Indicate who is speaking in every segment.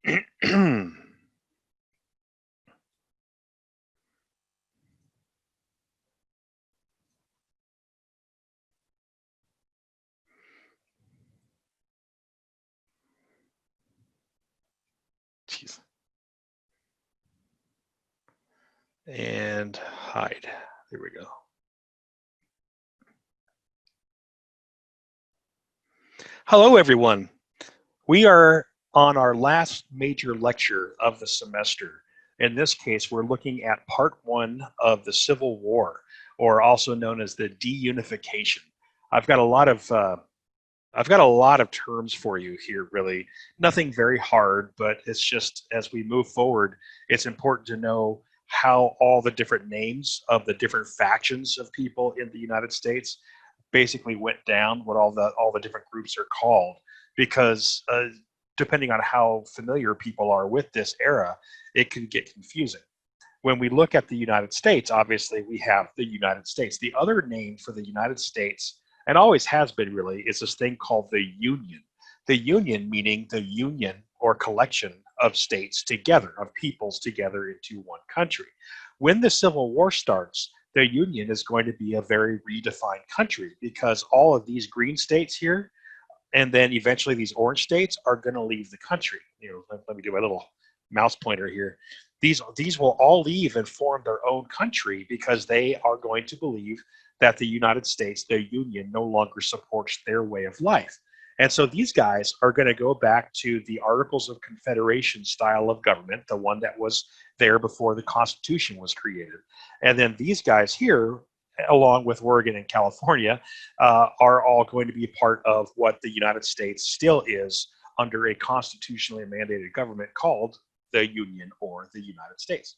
Speaker 1: Jeez. And hide. There we go. Hello, everyone. We are on our last major lecture of the semester. In this case, we're looking at part one of the Civil War, or also known as the deunification. I've got a lot of I've got a lot of terms for you here, really. Nothing very hard, but it's just as we move forward, it's important to know how all the different names of the different factions of people in the United States basically went down, what all the different groups are called, because depending on how familiar people are with this era, it can get confusing. When we look at the United States, obviously we have the United States. The other name for the United States, and always has been really, is this thing called the Union. The Union meaning the union or collection of states together, of peoples together into one country. When the Civil War starts, the Union is going to be a very redefined country because all of these green states here and then eventually these orange states are going to leave the country. Let me do my little mouse pointer here. These will all leave and form their own country because they are going to believe that the United States, the Union, no longer supports their way of life. And so these guys are going to go back to the Articles of Confederation style of government, the one that was there before the Constitution was created. And then these guys here, along with Oregon and California, are all going to be part of what the United States still is under a constitutionally mandated government called the Union or the United States.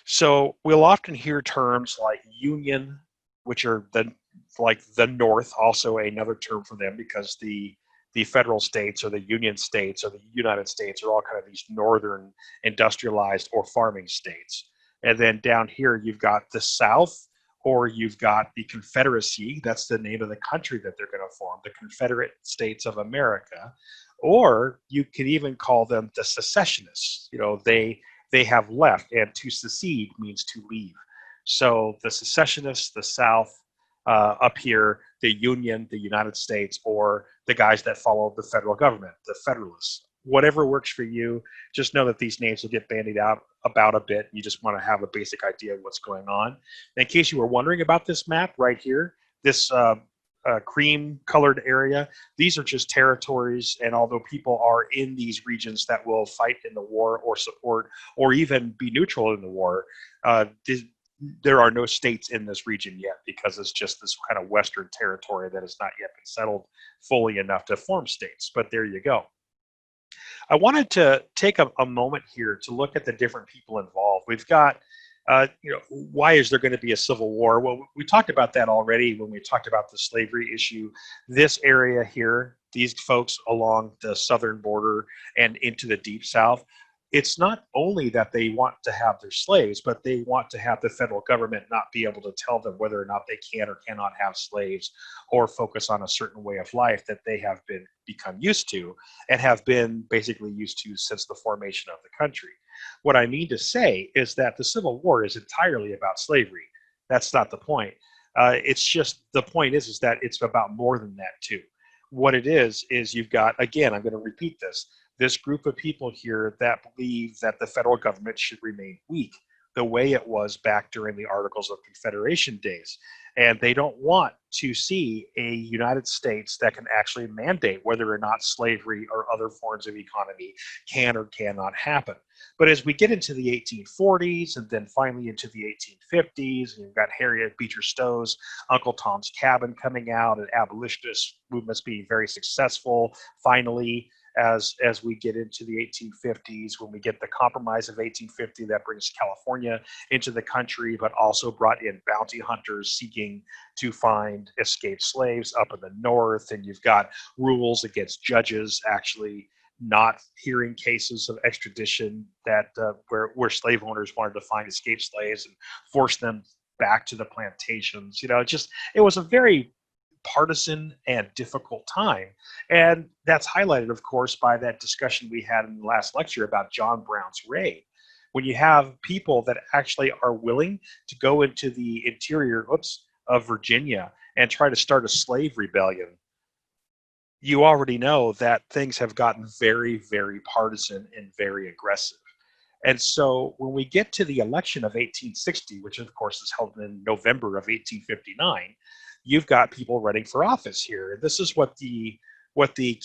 Speaker 1: So we'll often hear terms like union, which are like the North, also another term for them because the federal states or the union states or the United States are all kind of these northern industrialized or farming states. And then down here, you've got the South, or you've got the Confederacy. That's the name of the country that they're going to form, the Confederate States of America. Or you could even call them the secessionists. They have left, and to secede means to leave. So the secessionists, the South, up here, the Union, the United States, or the guys that follow the federal government, the Federalists. Whatever works for you, just know that these names will get bandied out about a bit. You just want to have a basic idea of what's going on. In case you were wondering about this map right here, this cream colored area, these are just territories. And although people are in these regions that will fight in the war or support or even be neutral in the war, there are no states in this region yet because it's just this kind of western territory that has not yet been settled fully enough to form states. But there you go. I wanted to take a moment here to look at the different people involved. We've got, why is there going to be a civil war? Well, we talked about that already when we talked about the slavery issue. This area here, these folks along the southern border and into the deep south, it's not only that they want to have their slaves, but they want to have the federal government not be able to tell them whether or not they can or cannot have slaves or focus on a certain way of life that they have become used to and have been basically used to since the formation of the country. What I mean to say is that the Civil War is entirely about slavery. That's not the point. It's just the point is that it's about more than that too. What it is you've got, again, I'm going to repeat this group of people here that believe that the federal government should remain weak the way it was back during the Articles of Confederation days. And they don't want to see a United States that can actually mandate whether or not slavery or other forms of economy can or cannot happen. But as we get into the 1840s and then finally into the 1850s, and you've got Harriet Beecher Stowe's Uncle Tom's Cabin coming out and abolitionist movements being very successful, finally, as we get into the 1850s, when we get the Compromise of 1850 that brings California into the country, but also brought in bounty hunters seeking to find escaped slaves up in the north. And you've got rules against judges actually not hearing cases of extradition that where slave owners wanted to find escaped slaves and force them back to the plantations. It was a very partisan and difficult time. And that's highlighted, of course, by that discussion we had in the last lecture about John Brown's raid. When you have people that actually are willing to go into the interior of Virginia and try to start a slave rebellion, you already know that things have gotten very, very partisan and very aggressive. And so when we get to the election of 1860, which of course is held in November of 1859, you've got people running for office here. This is what the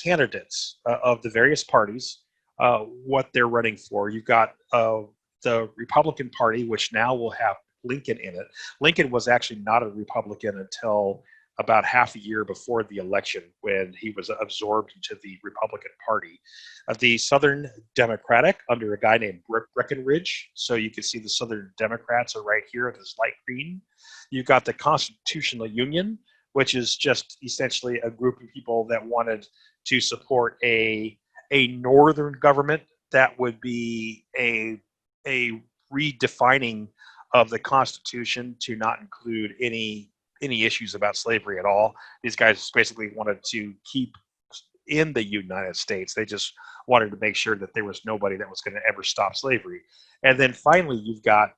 Speaker 1: candidates of the various parties, what they're running for. You've got the Republican Party, which now will have Lincoln in it. Lincoln was actually not a Republican until about half a year before the election, when he was absorbed into the Republican Party. The Southern Democratic, under a guy named Breckinridge. So you can see the Southern Democrats are right here in this light green. You've got the Constitutional Union, which is just essentially a group of people that wanted to support a northern government that would be a redefining of the Constitution to not include any issues about slavery at all. These guys basically wanted to keep in the United States. They just wanted to make sure that there was nobody that was going to ever stop slavery. And then finally, you've got,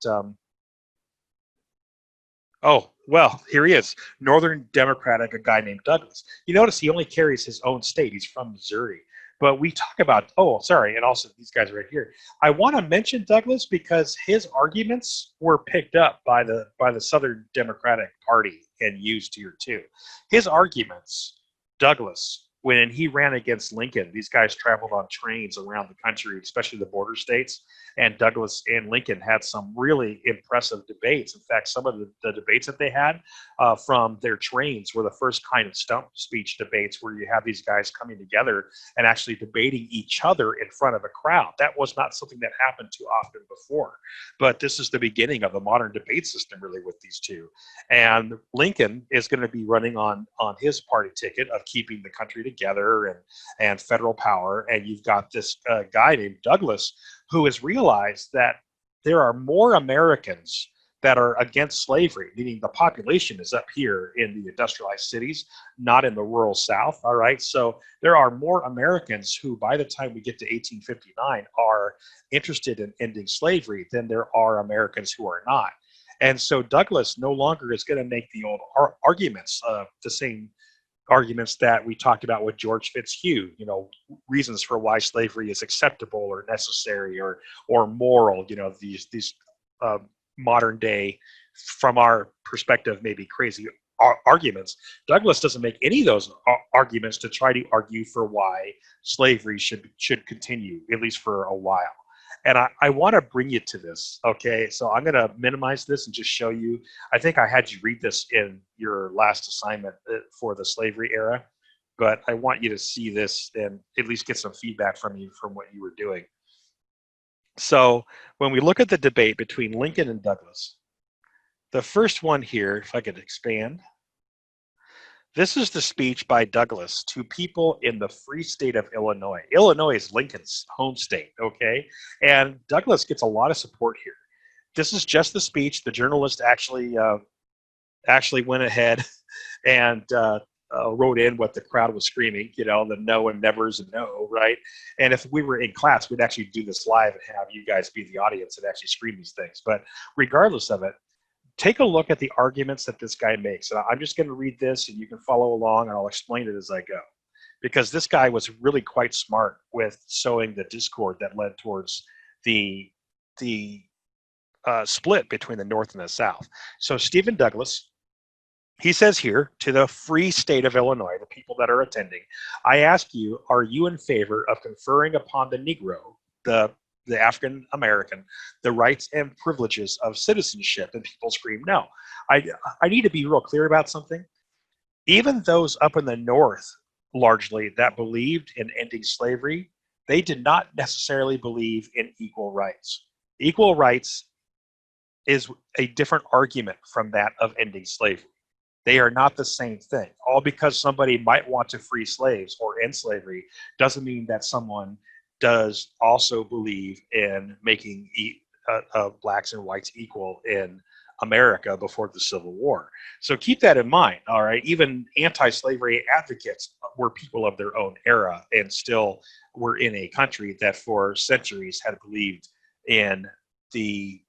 Speaker 1: here he is, Northern Democratic, a guy named Douglas. You notice he only carries his own state. He's from Missouri. But we talk about, and also these guys right here. I want to mention Douglas because his arguments were picked up by the Southern Democratic Party and used here too. His arguments, Douglas, when he ran against Lincoln, these guys traveled on trains around the country, especially the border states, and Douglas and Lincoln had some really impressive debates. In fact, some of the debates that they had from their trains were the first kind of stump speech debates where you have these guys coming together and actually debating each other in front of a crowd. That was not something that happened too often before, but this is the beginning of the modern debate system really with these two. And Lincoln is going to be running on his party ticket of keeping the country together and federal power. And you've got this guy named Douglas who has realized that there are more Americans that are against slavery, meaning the population is up here in the industrialized cities, not in the rural South. All right. So there are more Americans who, by the time we get to 1859, are interested in ending slavery than there are Americans who are not. And so Douglas no longer is going to make the old arguments, the same arguments that we talked about with George Fitzhugh, reasons for why slavery is acceptable or necessary or moral, these modern day, from our perspective, maybe crazy arguments. Douglas doesn't make any of those arguments to try to argue for why slavery should continue, at least for a while. And I want to bring you to this, okay? So I'm going to minimize this and just show you. I think I had you read this in your last assignment for the slavery era, but I want you to see this and at least get some feedback from you from what you were doing. So when we look at the debate between Lincoln and Douglas, the first one here, if I could expand, this is the speech by Douglas to people in the free state of Illinois. Illinois is Lincoln's home state, okay? And Douglas gets a lot of support here. This is just the speech. The journalist actually went ahead and wrote in what the crowd was screaming, the no and nevers and no, right? And if we were in class, we'd actually do this live and have you guys be the audience and actually scream these things. But regardless of it, take a look at the arguments that this guy makes. And I'm just going to read this and you can follow along and I'll explain it as I go. Because this guy was really quite smart with sowing the discord that led towards the split between the North and the South. So Stephen Douglas, he says here, to the free state of Illinois, the people that are attending, I ask you, are you in favor of conferring upon the Negro, the African American, the rights and privileges of citizenship? And people scream no. I need to be real clear about something. Even those up in the North, largely, that believed in ending slavery, they did not necessarily believe in equal rights. Equal rights is a different argument from that of ending slavery. They are not the same thing. All because somebody might want to free slaves or end slavery doesn't mean that someone does also believe in making blacks and whites equal in America before the Civil War. So keep that in mind, all right? Even anti-slavery advocates were people of their own era and still were in a country that for centuries had believed in the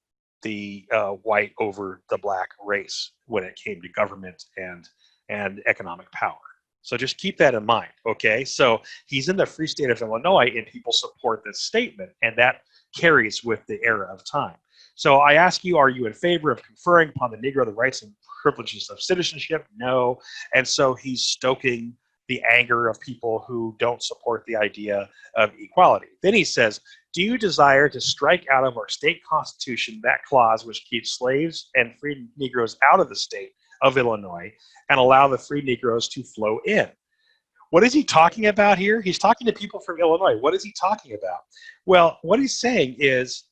Speaker 1: white over the black race when it came to government and economic power. So just keep that in mind, okay? So he's in the free state of Illinois, and people support this statement, and that carries with the era of time. So I ask you, are you in favor of conferring upon the Negro the rights and privileges of citizenship? No. And so he's stoking the anger of people who don't support the idea of equality. Then he says, do you desire to strike out of our state constitution that clause which keeps slaves and free Negroes out of the state of Illinois and allow the free Negroes to flow in? What is he talking about here? He's talking to people from Illinois. What is he talking about? Well, what he's saying is,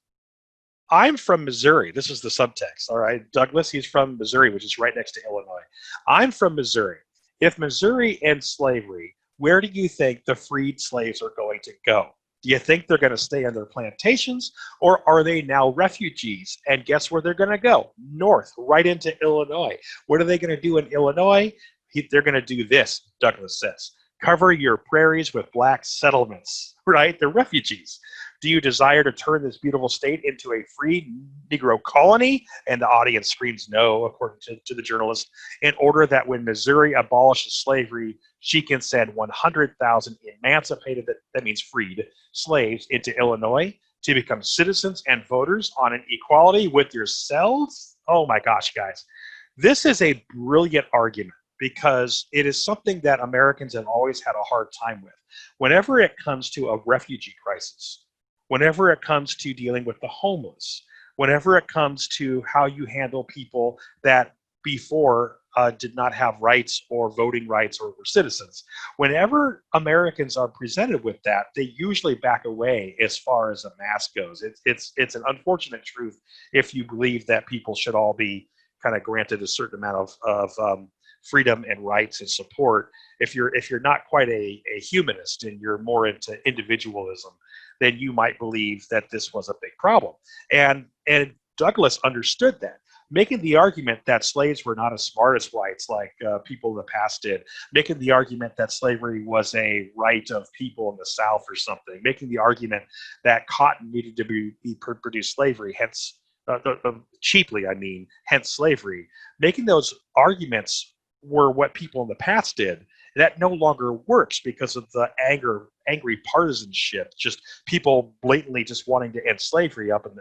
Speaker 1: I'm from Missouri. This is the subtext, all right? Douglas, he's from Missouri, which is right next to Illinois. I'm from Missouri. If Missouri ends slavery, where do you think the freed slaves are going to go? Do you think they're going to stay on their plantations, or are they now refugees? And guess where they're going to go? North, right into Illinois. What are they going to do in Illinois? They're going to do this, Douglas says. Cover your prairies with black settlements, right? They're refugees. Do you desire to turn this beautiful state into a free Negro colony? And the audience screams no, according to the journalist, in order that when Missouri abolishes slavery, she can send 100,000 emancipated, that means freed, slaves into Illinois to become citizens and voters on an equality with yourselves? Oh my gosh, guys. This is a brilliant argument because it is something that Americans have always had a hard time with. Whenever it comes to a refugee crisis, whenever it comes to dealing with the homeless, whenever it comes to how you handle people that before did not have rights or voting rights or were citizens, whenever Americans are presented with that, they usually back away as far as a mass goes. It's an unfortunate truth if you believe that people should all be kind of granted a certain amount of freedom and rights and support. If you're not quite a humanist and you're more into individualism, then you might believe that this was a big problem. And Douglas understood that, making the argument that slaves were not as smart as whites like people in the past did, making the argument that slavery was a right of people in the South or something, making the argument that cotton needed to be produce slavery, hence cheaply, I mean, hence slavery. Making those arguments were what people in the past did. That no longer works because of the angry partisanship, just people blatantly just wanting to end slavery up in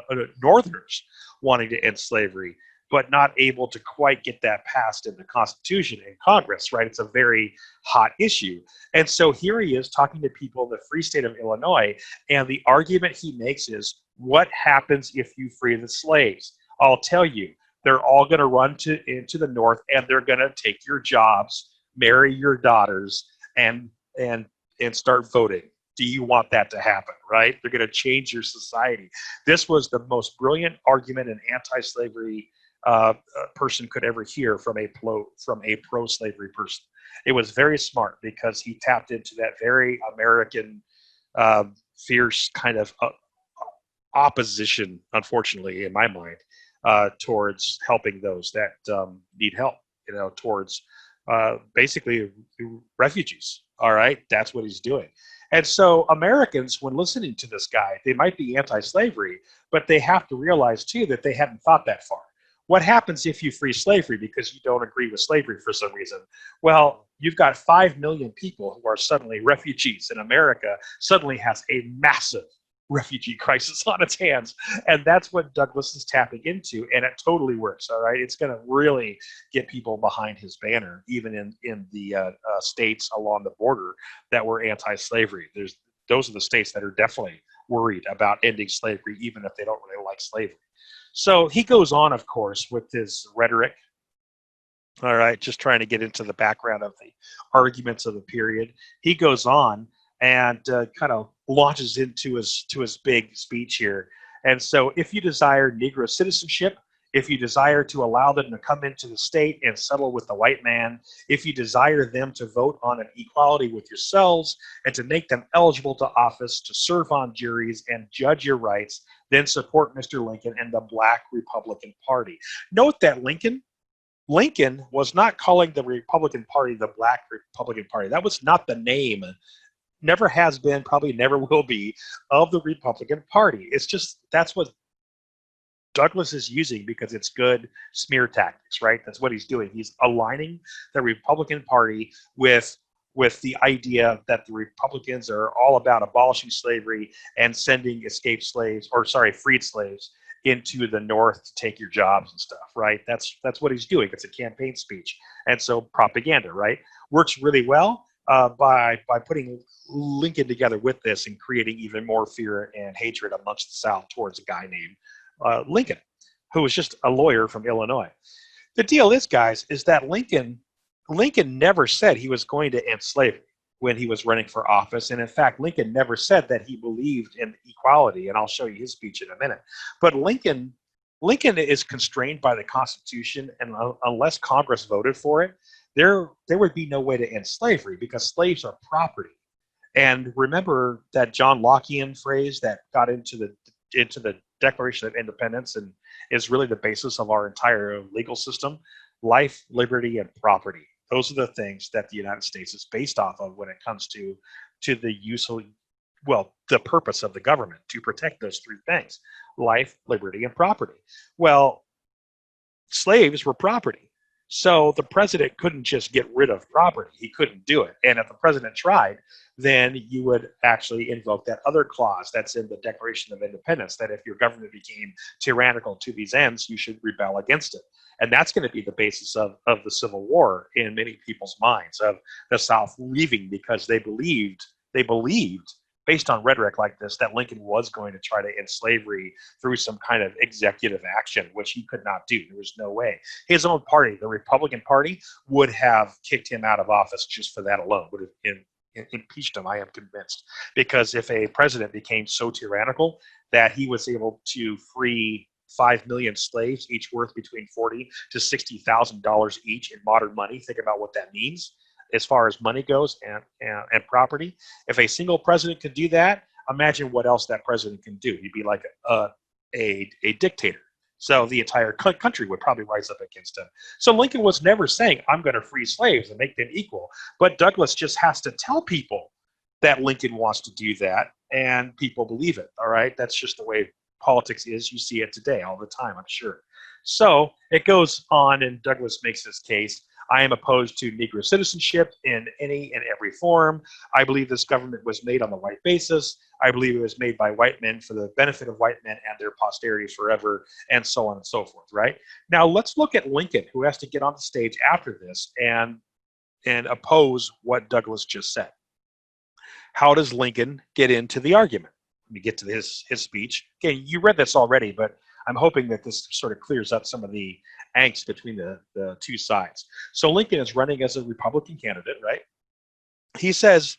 Speaker 1: the Northerners wanting to end slavery, but not able to quite get that passed in the Constitution and Congress, right? It's a very hot issue. And so here he is talking to people in the free state of Illinois, and the argument he makes is, what happens if you free the slaves? I'll tell you, they're all going to run into the North, and they're going to take your jobs, marry your daughters, and start voting. Do you want that to happen, right? They're going to change your society. This was the most brilliant argument an anti-slavery person could ever hear from a pro-slavery person. It was very smart because he tapped into that very American fierce kind of opposition, unfortunately, in my mind, towards helping those that need help, towards basically refugees. All right, that's what he's doing. And so Americans, when listening to this guy, they might be anti-slavery, but they have to realize too that they hadn't thought that far. What happens if you free slavery because you don't agree with slavery for some reason? Well, you've got 5 million people who are suddenly refugees, and America suddenly has a massive refugee crisis on its hands. And that's what Douglas is tapping into, and it totally works. All right, it's going to really get people behind his banner, even in the states along the border that were anti-slavery. Those are the states that are definitely worried about ending slavery, even if they don't really like slavery. So he goes on, of course, with his rhetoric. All right, just trying to get into the background of the arguments of the period. He goes on and kind of launches into his big speech here. And so, if you desire Negro citizenship, if you desire to allow them to come into the state and settle with the white man, if you desire them to vote on an equality with yourselves and to make them eligible to office, to serve on juries and judge your rights, then support Mr. Lincoln and the Black Republican Party. Note that Lincoln was not calling the Republican Party the Black Republican Party. That was not the name, never has been, probably never will be, of the Republican Party. It's just that's what Douglas is using because it's good smear tactics, right? That's what he's doing. He's aligning the Republican Party with the idea that the Republicans are all about abolishing slavery and sending escaped slaves, or sorry, freed slaves into the North to take your jobs and stuff, right? That's what he's doing. It's a campaign speech, and so propaganda, right, works really well by putting Lincoln together with this and creating even more fear and hatred amongst the South towards a guy named Lincoln, who was just a lawyer from Illinois. The deal is, guys, is that Lincoln never said he was going to end slavery when he was running for office. And in fact, Lincoln never said that he believed in equality. And I'll show you his speech in a minute. But Lincoln is constrained by the Constitution, and unless Congress voted for it, there would be no way to end slavery because slaves are property. And remember that John Lockean phrase that got into the Declaration of Independence and is really the basis of our entire legal system: life, liberty, and property. Those are the things that the United States is based off of when it comes to the the purpose of the government, to protect those three things: life, liberty, and property. Well, slaves were property. So the president couldn't just get rid of property. He couldn't do it. And if the president tried, then you would actually invoke that other clause that's in the Declaration of Independence, that if your government became tyrannical to these ends, you should rebel against it. And that's going to be the basis of the Civil War in many people's minds, of the South leaving because they believed, based on rhetoric like this, that Lincoln was going to try to end slavery through some kind of executive action, which he could not do. There was no way. His own party, the Republican Party, would have kicked him out of office just for that alone, would have impeached him, I am convinced. Because if a president became so tyrannical that he was able to free 5 million slaves, each worth between $40,000 to $60,000 each in modern money, think about what that means as far as money goes and property. If a single president could do that, imagine what else that president can do. He'd be like a dictator. So the entire country would probably rise up against him. So Lincoln was never saying, I'm going to free slaves and make them equal. But Douglas just has to tell people that Lincoln wants to do that, and people believe it, all right? That's just the way politics is. You see it today all the time, I'm sure. So it goes on, and Douglas makes this case. I am opposed to Negro citizenship in any and every form. I believe this government was made on the white basis. I believe it was made by white men for the benefit of white men and their posterity forever, and so on and so forth, right? Now, let's look at Lincoln, who has to get on the stage after this and oppose what Douglas just said. How does Lincoln get into the argument? Let me get to his speech. Okay, you read this already, but I'm hoping that this sort of clears up some of the angst between the two sides. So Lincoln is running as a Republican candidate, right? He says,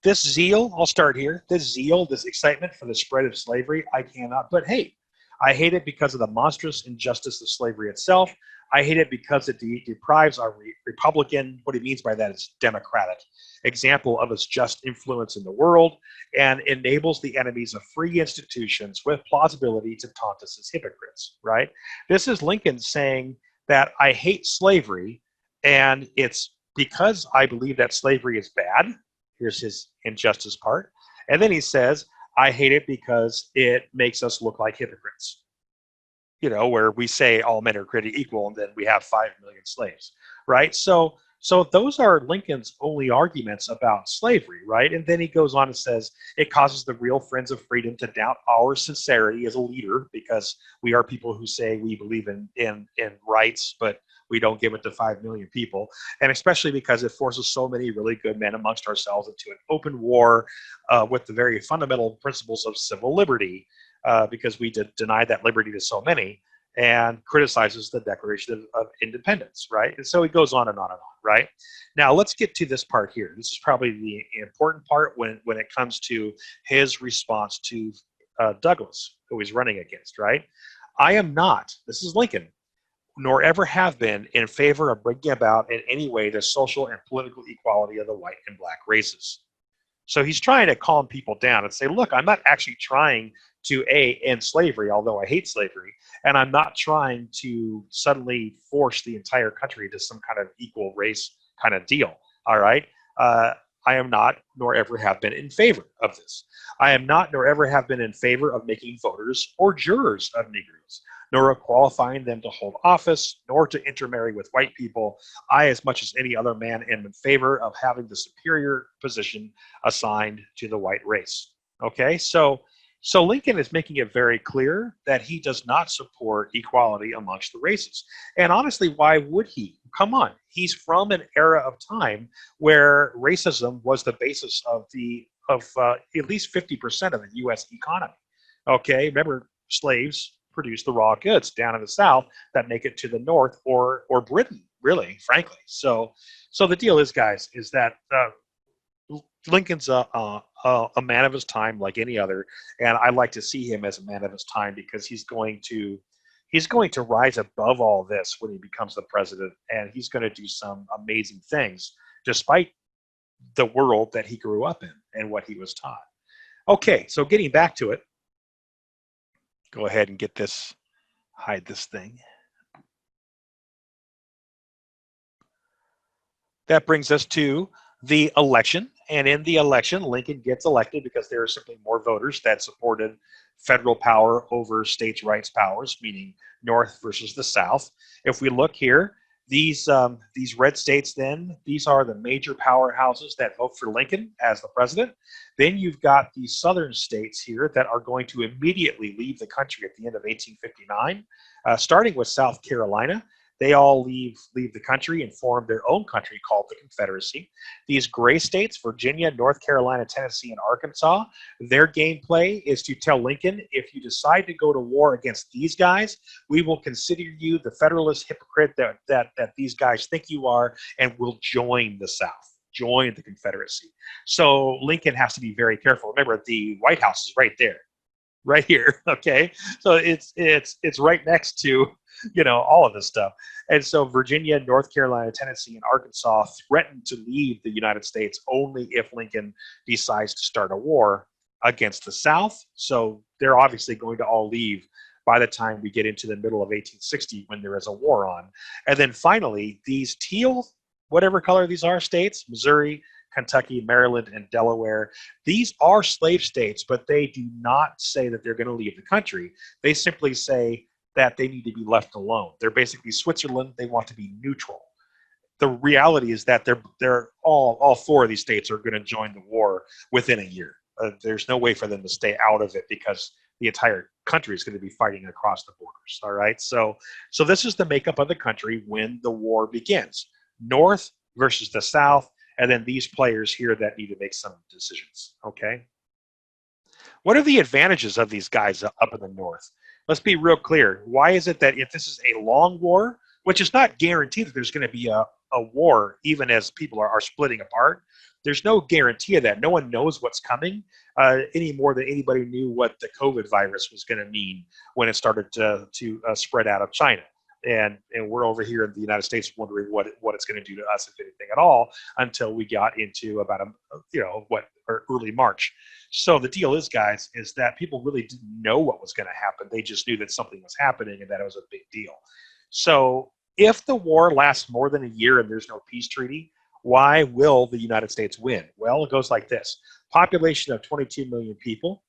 Speaker 1: this zeal, I'll start here, this zeal, this excitement for the spread of slavery, I cannot but hate. I hate it because of the monstrous injustice of slavery itself. I hate it because it deprives our Republican, what he means by that is democratic, example of its just influence in the world, and enables the enemies of free institutions with plausibility to taunt us as hypocrites, right? This is Lincoln saying that I hate slavery, and it's because I believe that slavery is bad. Here's his injustice part. And then he says, I hate it because it makes us look like hypocrites. You know, where we say all men are created equal and then we have 5 million slaves, right? So those are Lincoln's only arguments about slavery, right? And then he goes on and says, it causes the real friends of freedom to doubt our sincerity as a leader, because we are people who say we believe in rights, but we don't give it to 5 million people. And especially because it forces so many really good men amongst ourselves into an open war with the very fundamental principles of civil liberty, because we deny that liberty to so many, and criticizes the Declaration of Independence, right? And so he goes on and on and on, right? Now, let's get to this part here. This is probably the important part when it comes to his response to Douglas, who he's running against, right? I am not, this is Lincoln, nor ever have been in favor of bringing about in any way the social and political equality of the white and black races. So he's trying to calm people down and say, look, I'm not actually trying to end slavery, although I hate slavery, and I'm not trying to suddenly force the entire country to some kind of equal race kind of deal. All right. I am not, nor ever have been in favor of this. I am not, nor ever have been in favor of making voters or jurors of Negroes, nor of qualifying them to hold office, nor to intermarry with white people. I, as much as any other man, am in favor of having the superior position assigned to the white race. Okay, so Lincoln is making it very clear that he does not support equality amongst the races. And honestly, why would he? Come on, he's from an era of time where racism was the basis of at least 50% of the U.S. economy. Okay, remember, slaves produce the raw goods down in the South that make it to the North or Britain, really, frankly. So the deal is, guys, is that Lincoln's a man of his time, like any other, and I like to see him as a man of his time because he's going to rise above all this when he becomes the president, and he's going to do some amazing things despite the world that he grew up in and what he was taught. Okay, so getting back to it, go ahead and get this, hide this thing. That brings us to the election. And in the election, Lincoln gets elected because there are simply more voters that supported federal power over states' rights powers, meaning North versus the South. If we look here, these red states, then these are the major powerhouses that vote for Lincoln as the president. Then you've got these southern states here that are going to immediately leave the country at the end of 1859, starting with South Carolina. They all leave the country and form their own country called the Confederacy. These gray states, Virginia, North Carolina, Tennessee, and Arkansas, their gameplay is to tell Lincoln, if you decide to go to war against these guys, we will consider you the Federalist hypocrite that these guys think you are, and will join the South, join the Confederacy. So Lincoln has to be very careful. Remember, the White House is right there, right here. Okay, so it's right next to all of this stuff. And so Virginia, North Carolina, Tennessee, and Arkansas threatened to leave the United States only if Lincoln decides to start a war against the South. So they're obviously going to all leave by the time we get into the middle of 1860 when there is a war on. And then finally, these teal, whatever color these are, states, Missouri, Kentucky, Maryland, and Delaware, these are slave states, but they do not say that they're going to leave the country. They simply say that they need to be left alone. They're basically Switzerland. They want to be neutral. The reality is that they're all four of these states are going to join the war within a year. There's no way for them to stay out of it because the entire country is going to be fighting across the borders. All right. So this is the makeup of the country when the war begins. North versus the South, and then these players here that need to make some decisions. Okay. What are the advantages of these guys up in the North? Let's be real clear. Why is it that if this is a long war, which is not guaranteed that there's going to be a war, even as people are splitting apart, there's no guarantee of that. No one knows what's coming any more than anybody knew what the COVID virus was going to mean when it started to spread out of China. And we're over here in the United States wondering what it's going to do to us, if anything at all, until we got into about early March. So the deal is, guys, is that people really didn't know what was going to happen. They just knew that something was happening and that it was a big deal. So if the war lasts more than a year and there's no peace treaty, why will the United States win? Well, it goes like this. Population of 22 million people.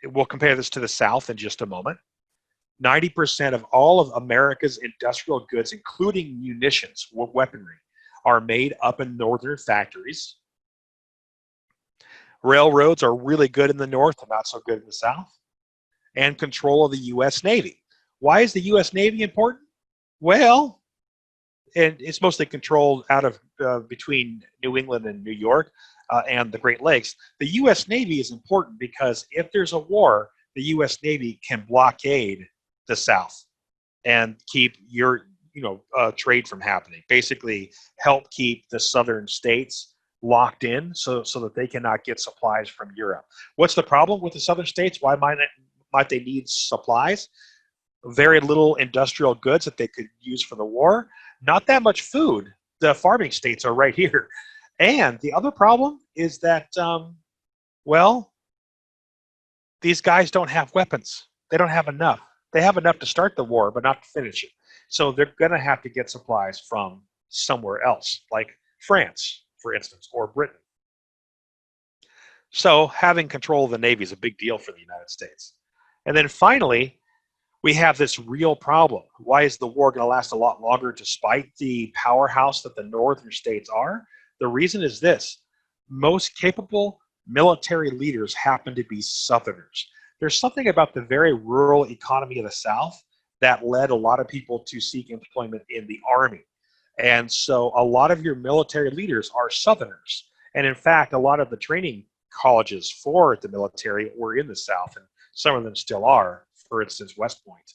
Speaker 1: We'll compare this to the South in just a moment. 90% of all of America's industrial goods, including munitions, weaponry, are made up in northern factories. Railroads are really good in the North and not so good in the South. And control of the U.S. Navy. Why is the U.S. Navy important? Well, and it's mostly controlled out of between New England and New York and the Great Lakes. The U.S. Navy is important because if there's a war, the U.S. Navy can blockade the South and keep your trade from happening. Basically, help keep the southern states locked in so that they cannot get supplies from Europe. What's the problem with the southern states? Why might they need supplies? very little industrial goods that they could use for the war, not that much food. The farming states are right here. And the other problem is that, well, these guys don't have weapons. They don't have enough. They have enough to start the war, but not to finish it. So they're going to have to get supplies from somewhere else, like France, for instance, or Britain. So having control of the Navy is a big deal for the United States. And then finally, we have this real problem. Why is the war going to last a lot longer despite the powerhouse that the northern states are? The reason is this: most capable military leaders happen to be Southerners. There's something about the very rural economy of the South that led a lot of people to seek employment in the Army. And so a lot of your military leaders are Southerners. And in fact, a lot of the training colleges for the military were in the South, and some of them still are, for instance, West Point.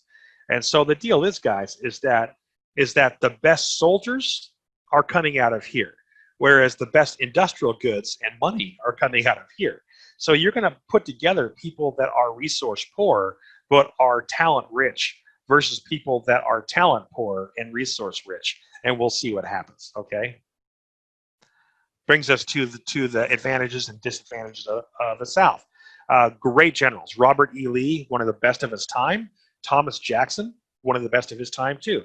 Speaker 1: And so the deal is, guys, is that the best soldiers are coming out of here, whereas the best industrial goods and money are coming out of here. So you're going to put together people that are resource poor but are talent rich versus people that are talent poor and resource rich, and we'll see what happens. Okay. Brings us to the advantages and disadvantages of the South. Great generals. Robert E. Lee, one of the best of his time. Thomas Jackson, one of the best of his time too.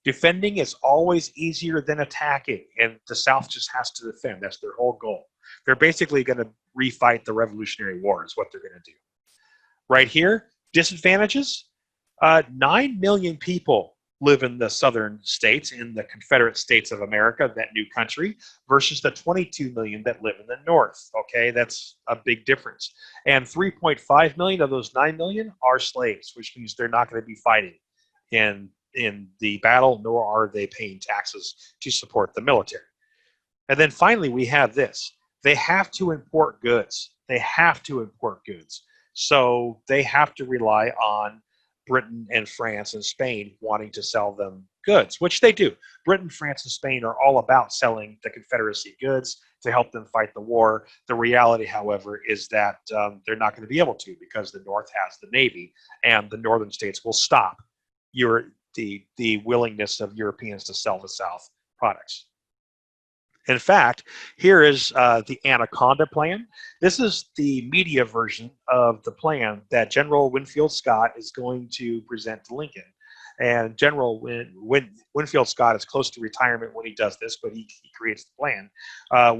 Speaker 1: Defending is always easier than attacking, and the South just has to defend. That's their whole goal. They're basically going to refight the Revolutionary War is what they're going to do. Right here, disadvantages. 9 million people live in the southern states, in the Confederate States of America, that new country, versus the 22 million that live in the north. Okay, that's a big difference. And 3.5 million of those 9 million are slaves, which means they're not going to be fighting in the battle, nor are they paying taxes to support the military. And then finally, we have this. They have to import goods. They have to import goods. So they have to rely on Britain and France and Spain wanting to sell them goods, which they do. Britain, France, and Spain are all about selling the Confederacy goods to help them fight the war. The reality, however, is that they're not going to be able to, because the North has the Navy, and the northern states will stop the willingness of Europeans to sell the South products. In fact, here is the Anaconda Plan. This is the media version of the plan that General Winfield Scott is going to present to Lincoln. And General Winfield Scott is close to retirement when he does this, but he creates the plan,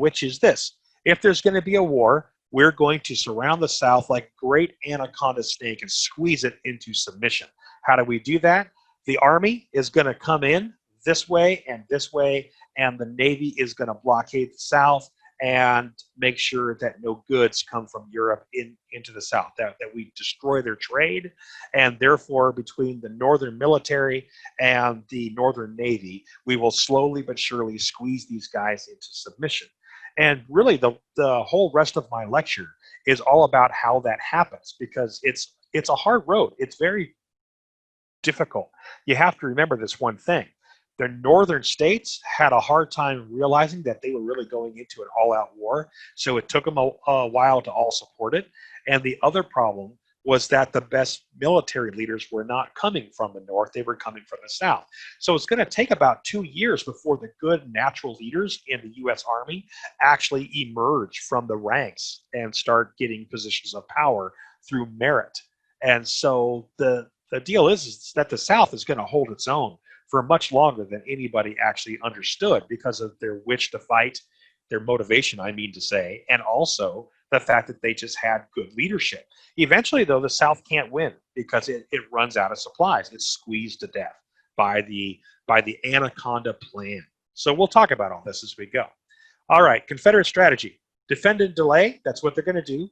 Speaker 1: which is this. If there's going to be a war, we're going to surround the South like a great anaconda snake and squeeze it into submission. How do we do that? The Army is going to come in this way, and the Navy is going to blockade the South and make sure that no goods come from Europe into the South, that we destroy their trade. And therefore, between the Northern military and the Northern Navy, we will slowly but surely squeeze these guys into submission. And really, the whole rest of my lecture is all about how that happens, because it's a hard road. It's very difficult. You have to remember this one thing. The northern states had a hard time realizing that they were really going into an all-out war, so it took them a while to all support it. And the other problem was that the best military leaders were not coming from the north, they were coming from the south. So it's going to take about 2 years before the good natural leaders in the U.S. Army actually emerge from the ranks and start getting positions of power through merit. And so the deal is that the South is going to hold its own for much longer than anybody actually understood, because of their wish to fight, their motivation, I mean to say, and also the fact that they just had good leadership. Eventually, though, the South can't win because it runs out of supplies. It's squeezed to death by the Anaconda Plan. So we'll talk about all this as we go. All right, Confederate strategy. Defend and delay, that's what they're going to do.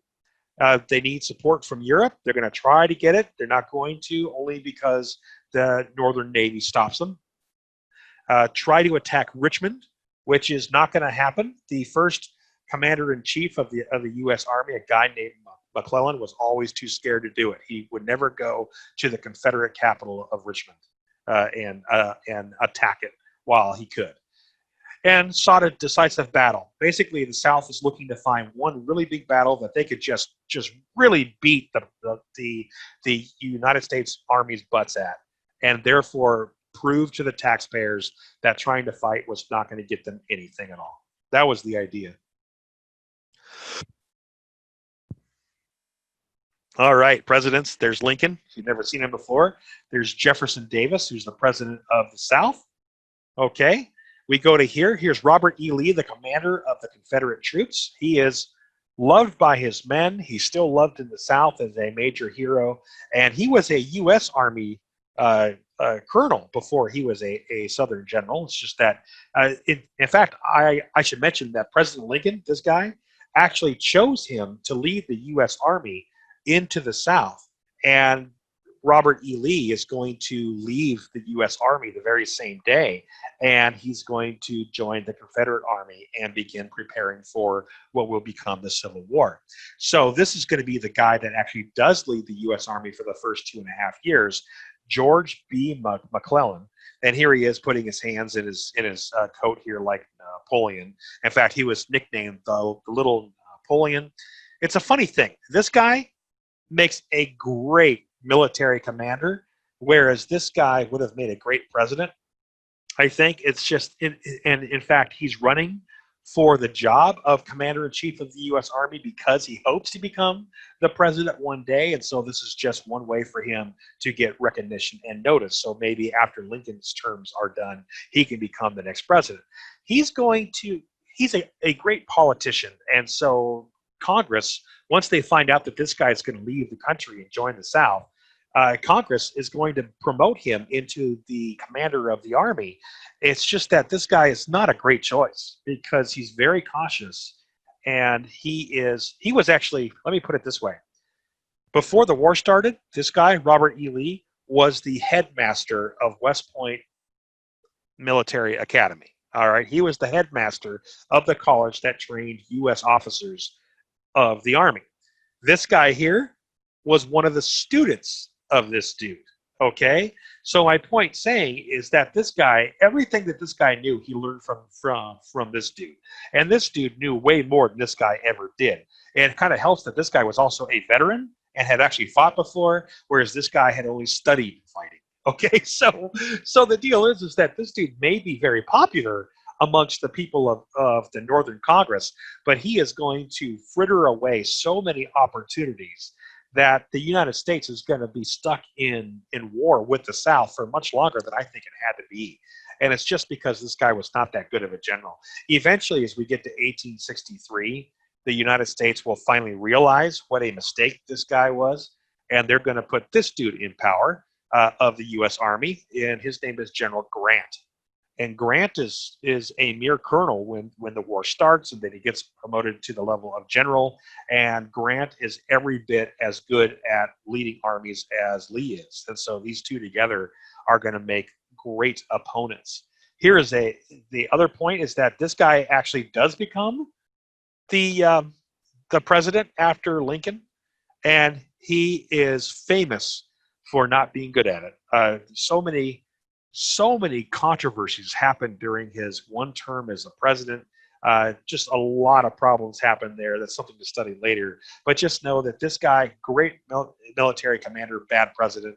Speaker 1: They need support from Europe. They're going to try to get it. They're not going to, only because the Northern Navy stops them. Try to attack Richmond, which is not going to happen. The first commander-in-chief of the U.S. Army, a guy named McClellan, was always too scared to do it. He would never go to the Confederate capital of Richmond and attack it while he could. and sought a decisive battle. Basically, the South is looking to find one really big battle that they could just really beat the United States Army's butts at, and therefore prove to the taxpayers that trying to fight was not going to get them anything at all. That was the idea. All right, presidents. There's Lincoln. If you've never seen him before. There's Jefferson Davis, who's the president of the South. Okay. We go to here. Here's Robert E. Lee, the commander of the Confederate troops. He is loved by his men. He's still loved in the South as a major hero. And he was a U.S. Army colonel before he was a Southern general. It's just that, in fact, I should mention that President Lincoln, this guy, actually chose him to lead the U.S. Army into the South. And Robert E. Lee is going to leave the U.S. Army the very same day, and he's going to join the Confederate Army and begin preparing for what will become the Civil War. So this is going to be the guy that actually does lead the U.S. Army for the first 2.5 years, George B. McClellan. And here he is putting his hands in his coat here like Napoleon. In fact, he was nicknamed the Little Napoleon. It's a funny thing. This guy makes a great military commander, whereas this guy would have made a great president. I think it's just, and in fact, he's running for the job of commander-in-chief of the U.S. Army because he hopes to become the president one day, and so this is just one way for him to get recognition and notice. So maybe after Lincoln's terms are done, he can become the next president. He's a great politician, and so Congress, once they find out that this guy is going to leave the country and join the South, Congress is going to promote him into the commander of the Army. It's just that this guy is not a great choice because he's very cautious, and he was actually, let me put it this way. Before the war started, this guy, Robert E. Lee, was the headmaster of West Point Military Academy. All right, he was the headmaster of the college that trained U.S. officers of the Army. This guy here was one of the students of this dude. Okay, so my point saying is that this guy, everything that this guy knew, he learned from this dude, and this dude knew way more than this guy ever did. And it kind of helps that this guy was also a veteran and had actually fought before, whereas this guy had only studied fighting. Okay, so the deal is that this dude may be very popular amongst the people of the Northern Congress, but he is going to fritter away so many opportunities that the United States is going to be stuck in war with the South for much longer than I think it had to be. And it's just because this guy was not that good of a general. Eventually, as we get to 1863, the United States will finally realize what a mistake this guy was, and they're going to put this dude in power of the U.S. Army, and his name is General Grant. And Grant is a mere colonel when the war starts, and then he gets promoted to the level of general. And Grant is every bit as good at leading armies as Lee is. And so these two together are going to make great opponents. Here is the other point is that this guy actually does become the president after Lincoln, and he is famous for not being good at it. So many controversies happened during his one term as a president. Just a lot of problems happened there. That's something to study later. But just know that this guy, great military commander, bad president,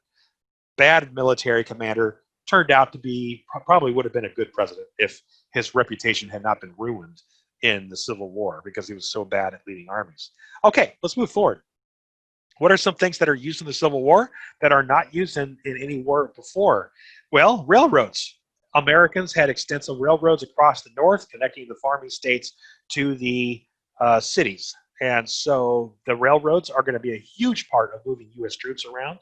Speaker 1: bad military commander, turned out to be, probably would have been a good president if his reputation had not been ruined in the Civil War because he was so bad at leading armies. Okay, let's move forward. What are some things that are used in the Civil War that are not used in any war before? Well, railroads. Americans had extensive railroads across the North connecting the farming states to the cities. And so the railroads are going to be a huge part of moving U.S. troops around.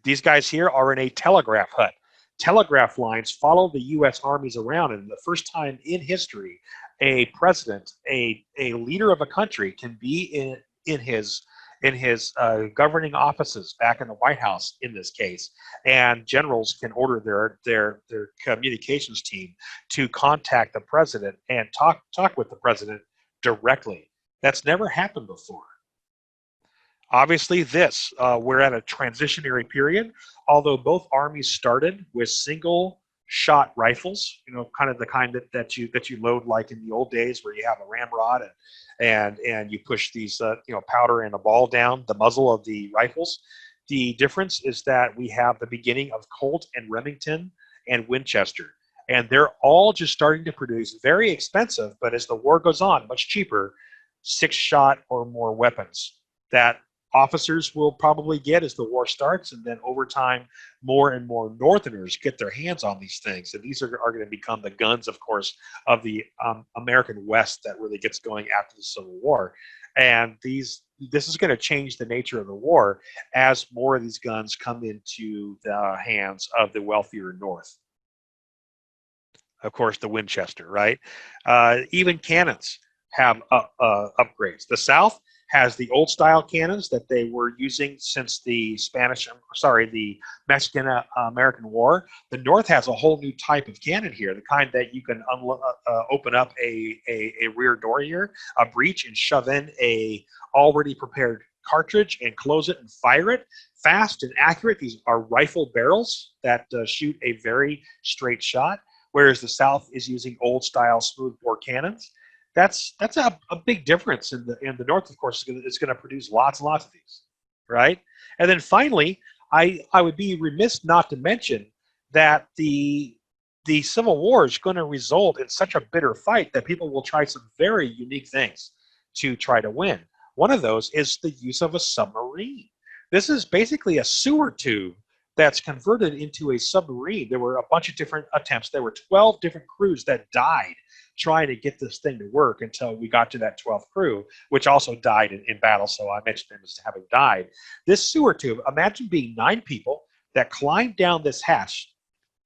Speaker 1: These guys here are in a telegraph hut. Telegraph lines follow the U.S. armies around, and the first time in history, a president, a leader of a country can be in his governing offices back in the White House in this case, and generals can order their communications team to contact the president and talk with the president directly. That's never happened before. Obviously, we're at a transitionary period. Although both armies started with single shot rifles, kind of the kind that you load like in the old days where you have a ramrod and you push these powder and a ball down the muzzle of the rifles. The difference is that we have the beginning of Colt and Remington and Winchester, and they're all just starting to produce very expensive, but as the war goes on, much cheaper, 6-shot or more weapons that officers will probably get as the war starts, and then over time, more and more Northerners get their hands on these things, and these are going to become the guns, of course, of the American West that really gets going after the Civil War. And this is going to change the nature of the war as more of these guns come into the hands of the wealthier North. Of course, the Winchester, right? Even cannons have upgrades. The South has the old style cannons that they were using since the the Mexican American War. The North has a whole new type of cannon here, the kind that you can open up a rear door here, a breech, and shove in a already prepared cartridge and close it and fire it fast and accurate. These are rifle barrels that shoot a very straight shot, whereas the South is using old style smoothbore cannons. That's a big difference. In the North, of course, it's going to produce lots and lots of these, right? And then finally, I would be remiss not to mention that the Civil War is going to result in such a bitter fight that people will try some very unique things to try to win. One of those is the use of a submarine. This is basically a sewer tube that's converted into a submarine. There were a bunch of different attempts. There were 12 different crews that died trying to get this thing to work until we got to that 12th crew, which also died in battle, so I mentioned them as having died. This sewer tube, imagine being 9 people that climbed down this hatch.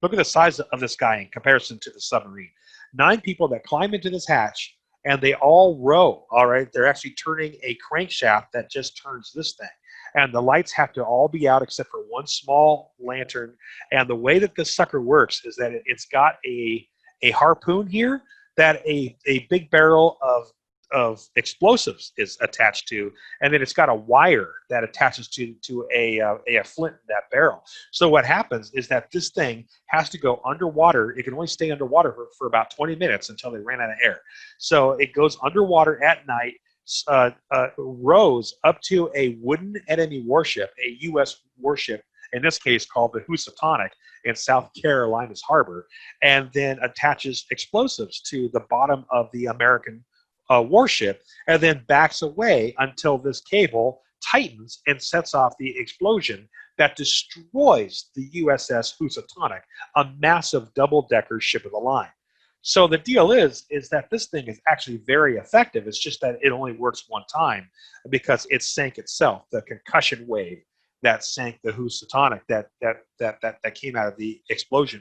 Speaker 1: Look at the size of this guy in comparison to the submarine. 9 people that climb into this hatch, and they all row, all right? They're actually turning a crankshaft that just turns this thing. And the lights have to all be out except for one small lantern. And the way that this sucker works is that it's got a harpoon here that a big barrel of explosives is attached to, and then it's got a wire that attaches to a flint in that barrel. So what happens is that this thing has to go underwater. It can only stay underwater for about 20 minutes until they ran out of air. So it goes underwater at night, rows up to a wooden enemy warship, a U.S. warship, in this case called the Housatonic in South Carolina's harbor, and then attaches explosives to the bottom of the American warship, and then backs away until this cable tightens and sets off the explosion that destroys the USS Housatonic, a massive double-decker ship of the line. So the deal is that this thing is actually very effective. It's just that it only works one time because it sank itself. The concussion wave that sank the Housatonic that came out of the explosion,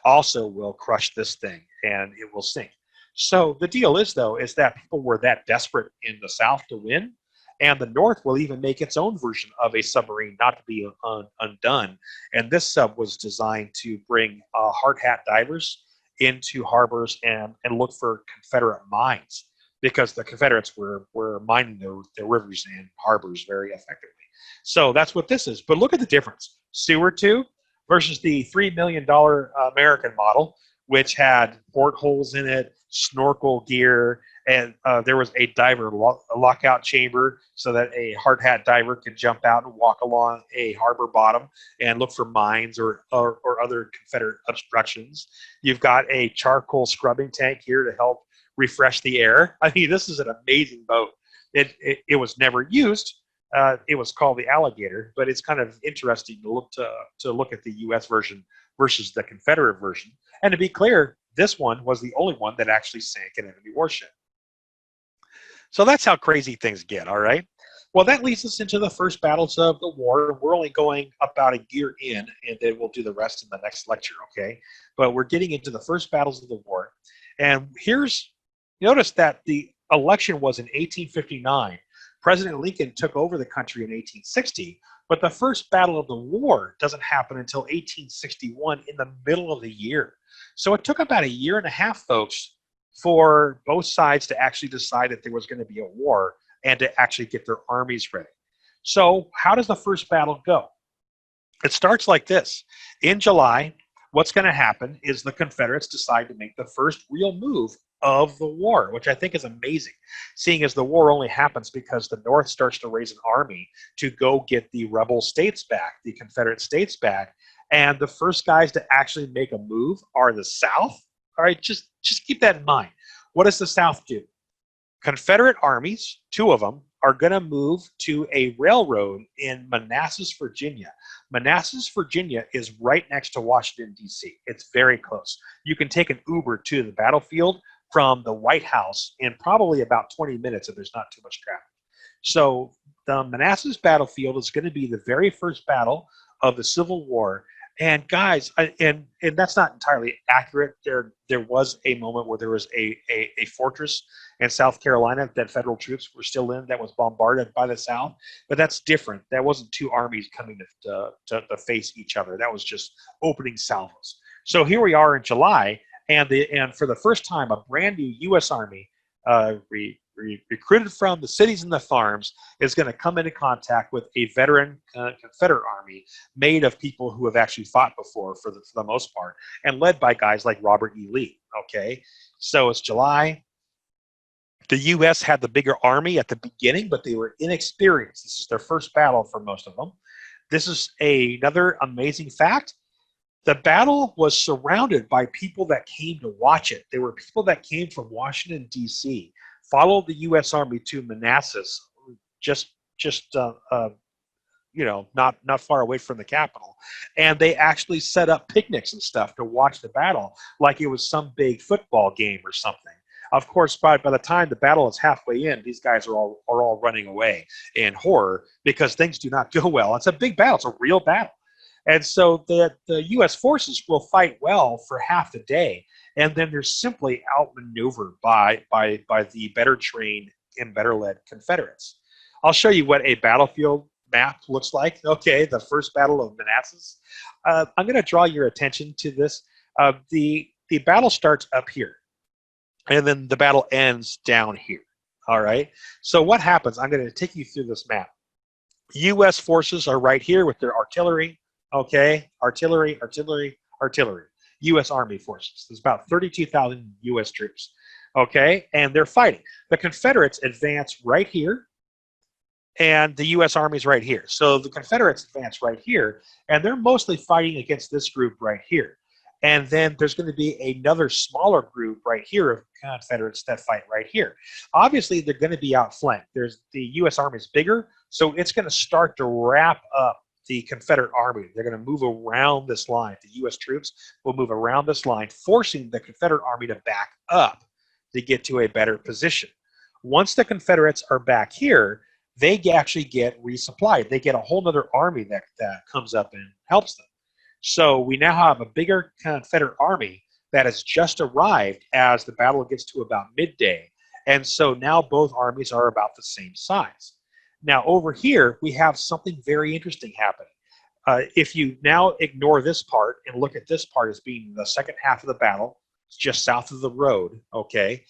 Speaker 1: also will crush this thing and it will sink. So the deal is that people were that desperate in the South to win, and the North will even make its own version of a submarine not to be undone. And this sub was designed to bring hard hat divers into harbors and look for Confederate mines, because the Confederates were mining their rivers and harbors very effectively. So that's what this is. But look at the difference. Sewer tube versus the $3 million American model, which had portholes in it, snorkel gear, and there was a diver lockout chamber so that a hard hat diver could jump out and walk along a harbor bottom and look for mines or other Confederate obstructions. You've got a charcoal scrubbing tank here to help refresh the air. This is an amazing boat. It was never used. It was called the Alligator, but it's kind of interesting to look at the U.S. version versus the Confederate version. And to be clear, this one was the only one that actually sank an enemy warship. So that's how crazy things get, all right? Well, that leads us into the first battles of the war. We're only going about a year in, and then we'll do the rest in the next lecture, okay? But we're getting into the first battles of the war. And notice that the election was in 1859. President Lincoln took over the country in 1860, but the first battle of the war doesn't happen until 1861 in the middle of the year. So it took about a year and a half, folks, for both sides to actually decide that there was going to be a war and to actually get their armies ready. So how does the first battle go? It starts like this. In July, What's going to happen is the Confederates decide to make the first real move of the war, which I think is amazing, seeing as the war only happens because the North starts to raise an army to go get the rebel states back, the Confederate states back, and the first guys to actually make a move are the South. All right, just keep that in mind. What does the South do? Confederate armies, two of them, are going to move to a railroad in Manassas, Virginia. Manassas, Virginia is right next to Washington, D.C. It's very close. You can take an Uber to the battlefield from the White House in probably about 20 minutes if there's not too much traffic. So the Manassas battlefield is going to be the very first battle of the Civil War. And guys, and that's not entirely accurate. There was a moment where there was a fortress in South Carolina that federal troops were still in that was bombarded by the South, but that's different. That wasn't two armies coming to face each other. That was just opening salvos. So here we are in July, and for the first time, a brand new U.S. Army recruited from the cities and the farms is going to come into contact with a veteran Confederate army made of people who have actually fought before for the most part, and led by guys like Robert E. Lee. Okay, so it's July. The U.S. had the bigger army at the beginning, but they were inexperienced. This is their first battle for most of them. This is another amazing fact. The battle was surrounded by people that came to watch it. There were people that came from Washington, D.C., followed the U.S. Army to Manassas, just not far away from the capital, and they actually set up picnics and stuff to watch the battle like it was some big football game or something. Of course, by the time the battle is halfway in, these guys are all running away in horror because things do not go well. It's a big battle. It's a real battle. And so the U.S. forces will fight well for half the day, and then they're simply outmaneuvered by the better trained and better led Confederates. I'll show you what a battlefield map looks like. Okay, the first battle of Manassas. I'm going to draw your attention to this. The battle starts up here, and then the battle ends down here. All right. So what happens? I'm going to take you through this map. U.S. forces are right here with their artillery. Okay, artillery. U.S. Army forces. There's about 32,000 U.S. troops. Okay, and they're fighting. The Confederates advance right here, and the U.S. Army's right here. So the Confederates advance right here, and they're mostly fighting against this group right here. And then there's going to be another smaller group right here of Confederates that fight right here. Obviously, they're going to be outflanked. The U.S. Army is bigger, so it's going to start to wrap up the Confederate Army. They're going to move around this line. The U.S. troops will move around this line, forcing the Confederate Army to back up to get to a better position. Once the Confederates are back here, they actually get resupplied. They get a whole other army that comes up and helps them. So we now have a bigger Confederate army that has just arrived as the battle gets to about midday. And so now both armies are about the same size. Now over here, we have something very interesting happening. If you now ignore this part and look at this part as being the second half of the battle, it's just south of the road, okay?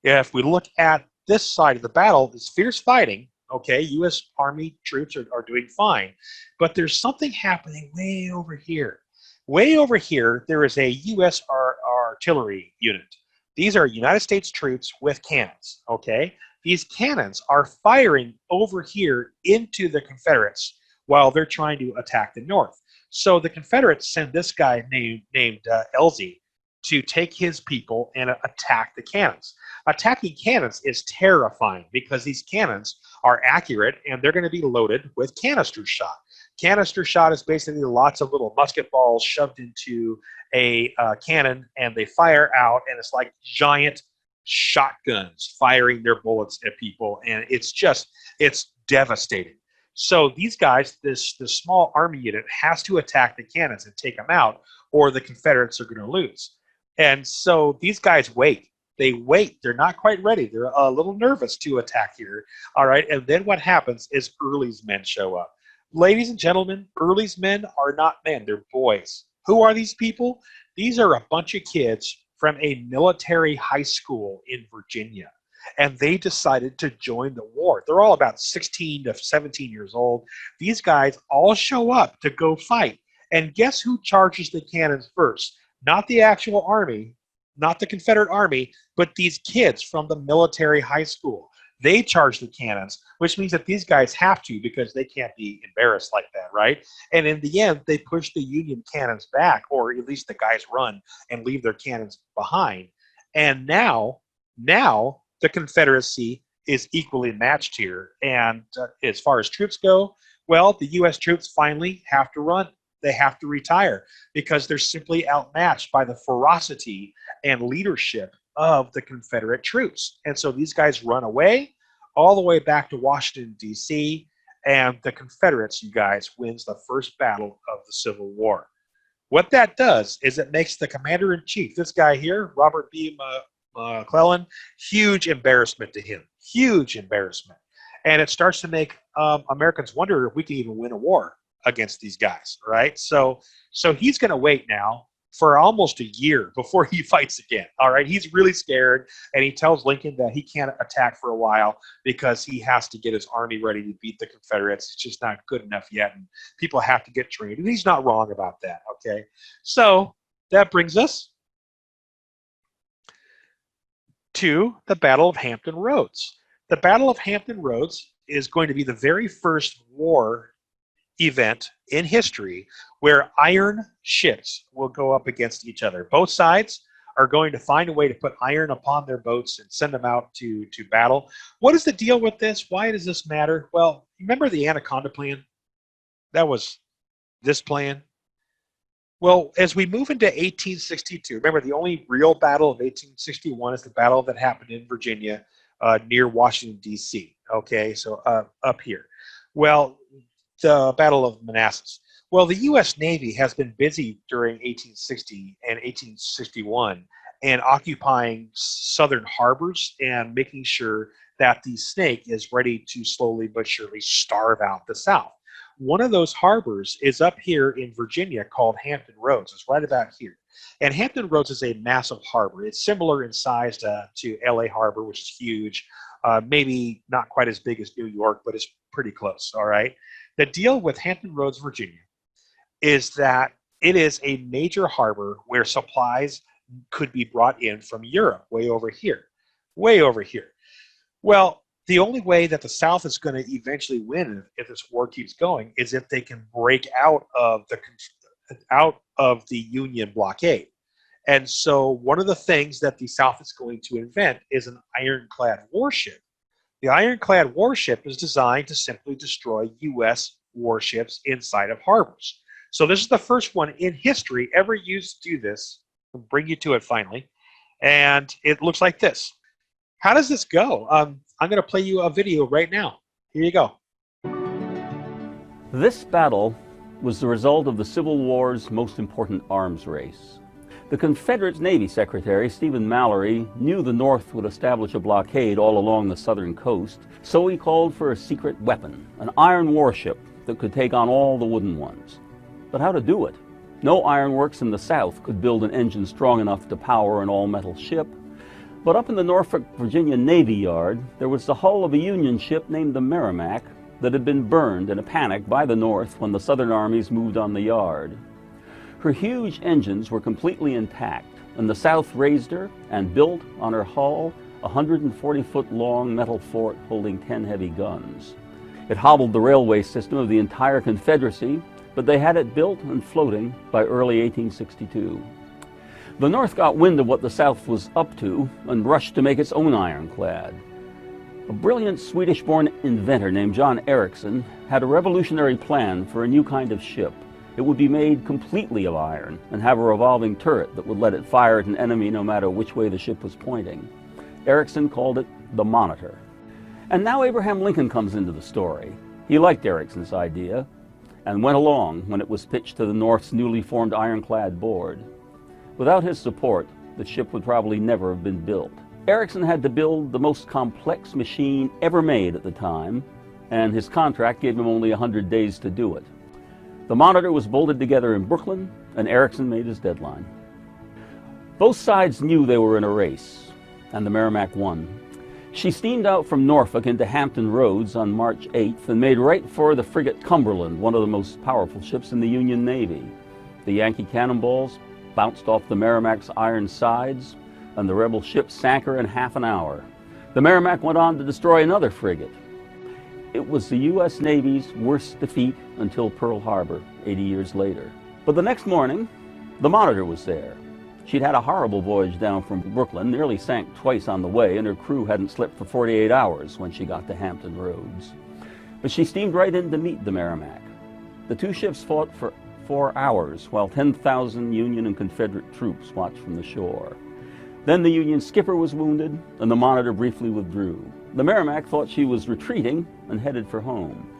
Speaker 1: If we look at this side of the battle, it's fierce fighting, okay? U.S. Army troops are doing fine. But there's something happening way over here. Way over here, there is a U.S. artillery unit. These are United States troops with cannons, okay? These cannons are firing over here into the Confederates while they're trying to attack the North. So the Confederates send this guy named Elzey to take his people and attack the cannons. Attacking cannons is terrifying because these cannons are accurate and they're going to be loaded with canister shot. Canister shot is basically lots of little musket balls shoved into a cannon, and they fire out, and it's like giant shotguns firing their bullets at people, and it's devastating. So these guys, this small army unit has to attack the cannons and take them out, or the Confederates are going to lose. And so these guys wait. They wait. They're not quite ready. They're a little nervous to attack here. All right. And then what happens is Early's men show up. Ladies and gentlemen, Early's men are not men. They're boys. Who are these people? These are a bunch of kids from a military high school in Virginia, and they decided to join the war. They're all about 16 to 17 years old. These guys all show up to go fight, And guess who charges the cannons first? Not the actual army, not the Confederate army, but these kids from the military high school. They charge the cannons, which means that these guys have to because they can't be embarrassed like that, right? And in the end, they push the Union cannons back, or at least the guys run and leave their cannons behind. And now the Confederacy is equally matched here. And as far as troops go, well, the U.S. troops finally have to run. They have to retire because they're simply outmatched by the ferocity and leadership of the Confederate troops. And so these guys run away all the way back to Washington, D.C., and the Confederates, you guys, wins the first battle of the Civil War. What that does is it makes the commander-in-chief, this guy here, Robert B. McClellan, huge embarrassment to him. Huge embarrassment. And it starts to make Americans wonder if we can even win a war against these guys, right? So he's going to wait now for almost a year before he fights again. All right, he's really scared, and he tells Lincoln that he can't attack for a while because he has to get his army ready to beat the Confederates. It's just not good enough yet, and people have to get trained. And he's not wrong about that. Okay, so that brings us to the Battle of Hampton Roads. The Battle of Hampton Roads is going to be the very first war event in history where iron ships will go up against each other. Both sides are going to find a way to put iron upon their boats and send them out to battle. What is the deal with this? Why does this matter? Well, remember the Anaconda Plan? That was this plan. Well, as we move into 1862, remember the only real battle of 1861 is the battle that happened in Virginia near Washington, D.C. Okay, so up here. Well, the Battle of Manassas. Well, the U.S. Navy has been busy during 1860 and 1861 and occupying southern harbors and making sure that the snake is ready to slowly but surely starve out the South. One of those harbors is up here in Virginia called Hampton Roads. It's right about here. And Hampton Roads is a massive harbor. It's similar in size to LA Harbor, which is huge. Maybe not quite as big as New York, but it's pretty close, all right? The deal with Hampton Roads, Virginia, is that it is a major harbor where supplies could be brought in from Europe, way over here. Well, the only way that the South is going to eventually win if this war keeps going is if they can break out of the Union blockade. And so one of the things that the South is going to invent is an ironclad warship. The ironclad warship is designed to simply destroy U.S. warships inside of harbors. So this is the first one in history ever used to do this. I'll bring you to it finally. And it looks like this. How does this go? I'm going to play you a video right now. Here you go.
Speaker 2: This battle was the result of the Civil War's most important arms race. The Confederate Navy Secretary, Stephen Mallory, knew the North would establish a blockade all along the southern coast, so he called for a secret weapon, an iron warship that could take on all the wooden ones. But how to do it? No ironworks in the South could build an engine strong enough to power an all-metal ship. But up in the Norfolk, Virginia Navy Yard, there was the hull of a Union ship named the Merrimac that had been burned in a panic by the North when the Southern armies moved on the yard. Her huge engines were completely intact, and the South raised her and built on her hull a 140-foot-long metal fort holding 10 heavy guns. It hobbled the railway system of the entire Confederacy, but they had it built and floating by early 1862. The North got wind of what the South was up to and rushed to make its own ironclad. A brilliant Swedish-born inventor named John Ericsson had a revolutionary plan for a new kind of ship. It would be made completely of iron and have a revolving turret that would let it fire at an enemy no matter which way the ship was pointing. Ericsson called it the Monitor. And now Abraham Lincoln comes into the story. He liked Ericsson's idea and went along when it was pitched to the North's newly formed ironclad board. Without his support, the ship would probably never have been built. Ericsson had to build the most complex machine ever made at the time, and his contract gave him only 100 days to do it. The Monitor was bolted together in Brooklyn, and Ericsson made his deadline. Both sides knew they were in a race, and the Merrimac won. She steamed out from Norfolk into Hampton Roads on March 8th and made right for the frigate Cumberland, one of the most powerful ships in the Union Navy. The Yankee cannonballs bounced off the Merrimac's iron sides, and the rebel ship sank her in half an hour. The Merrimac went on to destroy another frigate. It was the U.S. Navy's worst defeat until Pearl Harbor, 80 years later. But the next morning, the Monitor was there. She'd had a horrible voyage down from Brooklyn, nearly sank twice on the way, and her crew hadn't slept for 48 hours when she got to Hampton Roads. But she steamed right in to meet the Merrimac. The two ships fought for 4 hours while 10,000 Union and Confederate troops watched from the shore. Then the Union skipper was wounded, and the Monitor briefly withdrew. The Merrimac thought she was retreating and headed for home.